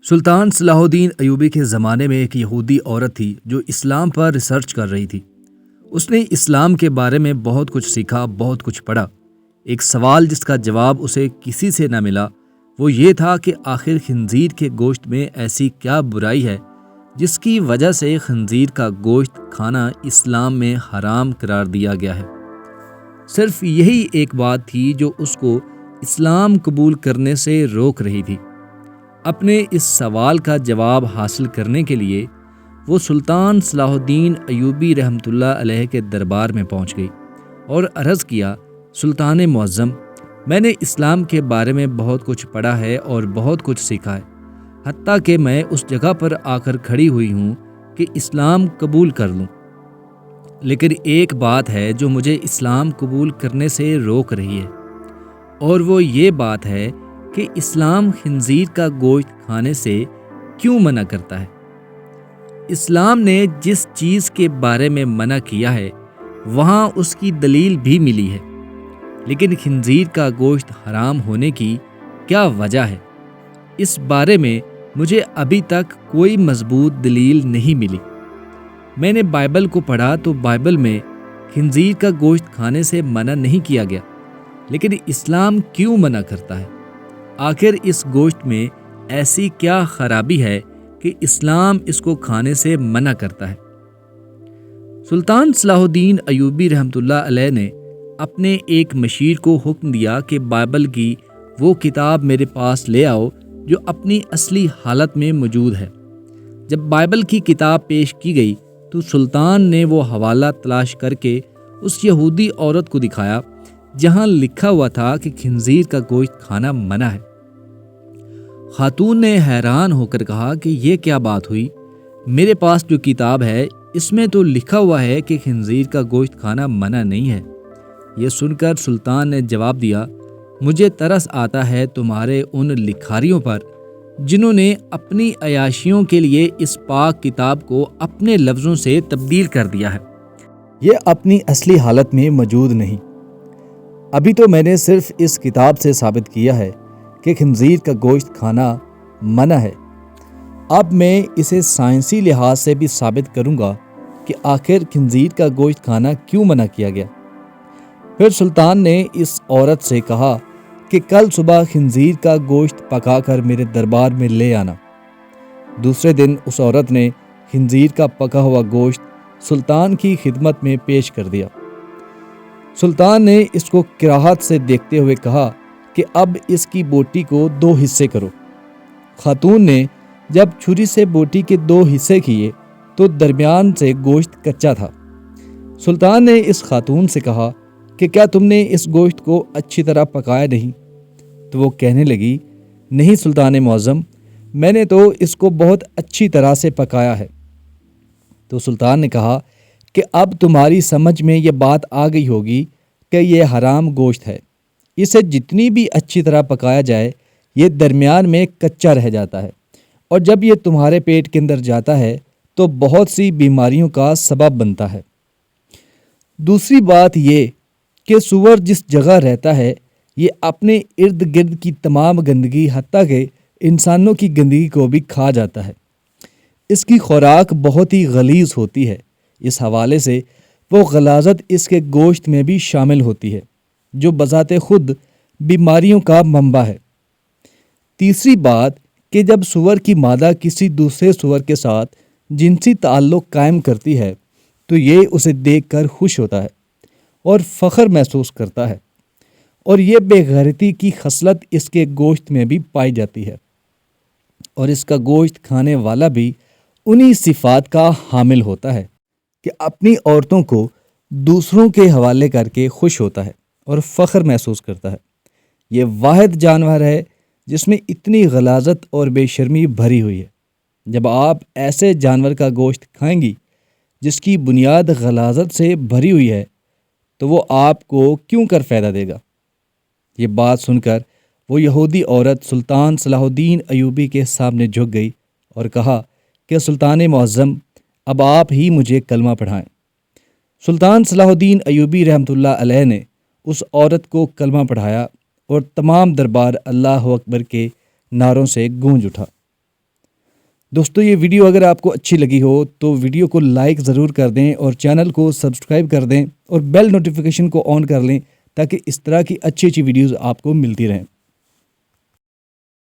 سلطان صلاح الدین ایوبی کے زمانے میں ایک یہودی عورت تھی جو اسلام پر ریسرچ کر رہی تھی۔ اس نے اسلام کے بارے میں بہت کچھ سیکھا، بہت کچھ پڑھا۔ ایک سوال جس کا جواب اسے کسی سے نہ ملا وہ یہ تھا کہ آخر خنزیر کے گوشت میں ایسی کیا برائی ہے جس کی وجہ سے خنزیر کا گوشت کھانا اسلام میں حرام قرار دیا گیا ہے۔ صرف یہی ایک بات تھی جو اس کو اسلام قبول کرنے سے روک رہی تھی۔ اپنے اس سوال کا جواب حاصل کرنے کے لیے وہ سلطان صلاح الدین ایوبی رحمۃ اللہ علیہ کے دربار میں پہنچ گئی اور عرض کیا، سلطان معظم، میں نے اسلام کے بارے میں بہت کچھ پڑھا ہے اور بہت کچھ سیکھا ہے، حتیٰ کہ میں اس جگہ پر آ کر کھڑی ہوئی ہوں کہ اسلام قبول کر لوں، لیکن ایک بات ہے جو مجھے اسلام قبول کرنے سے روک رہی ہے، اور وہ یہ بات ہے کہ اسلام خنزیر کا گوشت کھانے سے کیوں منع کرتا ہے۔ اسلام نے جس چیز کے بارے میں منع کیا ہے وہاں اس کی دلیل بھی ملی ہے، لیکن خنزیر کا گوشت حرام ہونے کی کیا وجہ ہے، اس بارے میں مجھے ابھی تک کوئی مضبوط دلیل نہیں ملی۔ میں نے بائبل کو پڑھا تو بائبل میں خنزیر کا گوشت کھانے سے منع نہیں کیا گیا، لیکن اسلام کیوں منع کرتا ہے؟ آخر اس گوشت میں ایسی کیا خرابی ہے کہ اسلام اس کو کھانے سے منع کرتا ہے؟ سلطان صلاح الدین ایوبی رحمۃ اللہ علیہ نے اپنے ایک مشیر کو حکم دیا کہ بائبل کی وہ کتاب میرے پاس لے آؤ جو اپنی اصلی حالت میں موجود ہے۔ جب بائبل کی کتاب پیش کی گئی تو سلطان نے وہ حوالہ تلاش کر کے اس یہودی عورت کو دکھایا جہاں لکھا ہوا تھا کہ خنزیر کا گوشت کھانا منع ہے۔ خاتون نے حیران ہو کر کہا کہ یہ کیا بات ہوئی، میرے پاس جو کتاب ہے اس میں تو لکھا ہوا ہے کہ خنزیر کا گوشت کھانا منع نہیں ہے۔ یہ سن کر سلطان نے جواب دیا، مجھے ترس آتا ہے تمہارے ان لکھاریوں پر جنہوں نے اپنی عیاشیوں کے لیے اس پاک کتاب کو اپنے لفظوں سے تبدیل کر دیا ہے۔ یہ اپنی اصلی حالت میں موجود نہیں۔ ابھی تو میں نے صرف اس کتاب سے ثابت کیا ہے کہ خنزیر کا گوشت کھانا منع ہے، اب میں اسے سائنسی لحاظ سے بھی ثابت کروں گا کہ آخر خنزیر کا گوشت کھانا کیوں منع کیا گیا۔ پھر سلطان نے اس عورت سے کہا کہ کل صبح خنزیر کا گوشت پکا کر میرے دربار میں لے آنا۔ دوسرے دن اس عورت نے خنزیر کا پکا ہوا گوشت سلطان کی خدمت میں پیش کر دیا۔ سلطان نے اس کو کراہت سے دیکھتے ہوئے کہا کہ اب اس کی بوٹی کو 2 حصے کرو۔ خاتون نے جب چھری سے بوٹی کے 2 حصے کیے تو درمیان سے گوشت کچا تھا۔ سلطان نے اس خاتون سے کہا کہ کیا تم نے اس گوشت کو اچھی طرح پکایا نہیں؟ تو وہ کہنے لگی، نہیں سلطان معظم، میں نے تو اس کو بہت اچھی طرح سے پکایا ہے۔ تو سلطان نے کہا کہ اب تمہاری سمجھ میں یہ بات آ گئی ہوگی کہ یہ حرام گوشت ہے، اسے جتنی بھی اچھی طرح پکایا جائے یہ درمیان میں کچا رہ جاتا ہے، اور جب یہ تمہارے پیٹ کے اندر جاتا ہے تو بہت سی بیماریوں کا سبب بنتا ہے۔ دوسری بات یہ کہ سور جس جگہ رہتا ہے یہ اپنے ارد گرد کی تمام گندگی حتیٰ کہ انسانوں کی گندگی کو بھی کھا جاتا ہے۔ اس کی خوراک بہت ہی غلیظ ہوتی ہے، اس حوالے سے وہ غلاظت اس کے گوشت میں بھی شامل ہوتی ہے جو بذات خود بیماریوں کا منبع ہے۔ تیسری بات کہ جب سور کی مادہ کسی دوسرے سور کے ساتھ جنسی تعلق قائم کرتی ہے تو یہ اسے دیکھ کر خوش ہوتا ہے اور فخر محسوس کرتا ہے، اور یہ بے غیرتی کی خصلت اس کے گوشت میں بھی پائی جاتی ہے، اور اس کا گوشت کھانے والا بھی انہی صفات کا حامل ہوتا ہے کہ اپنی عورتوں کو دوسروں کے حوالے کر کے خوش ہوتا ہے اور فخر محسوس کرتا ہے۔ یہ واحد جانور ہے جس میں اتنی غلاظت اور بے شرمی بھری ہوئی ہے۔ جب آپ ایسے جانور کا گوشت کھائیں گی جس کی بنیاد غلاظت سے بھری ہوئی ہے تو وہ آپ کو کیوں کر فائدہ دے گا؟ یہ بات سن کر وہ یہودی عورت سلطان صلاح الدین ایوبی کے سامنے جھک گئی اور کہا کہ سلطان معظم، اب آپ ہی مجھے کلمہ پڑھائیں۔ سلطان صلاح الدین ایوبی رحمۃ اللہ علیہ نے اس عورت کو کلمہ پڑھایا اور تمام دربار اللہ اکبر کے نعروں سے گونج اٹھا۔ دوستو یہ ویڈیو اگر آپ کو اچھی لگی ہو تو ویڈیو کو لائک ضرور کر دیں اور چینل کو سبسکرائب کر دیں اور بیل نوٹیفیکیشن کو آن کر لیں تاکہ اس طرح کی اچھی ویڈیوز آپ کو ملتی رہیں۔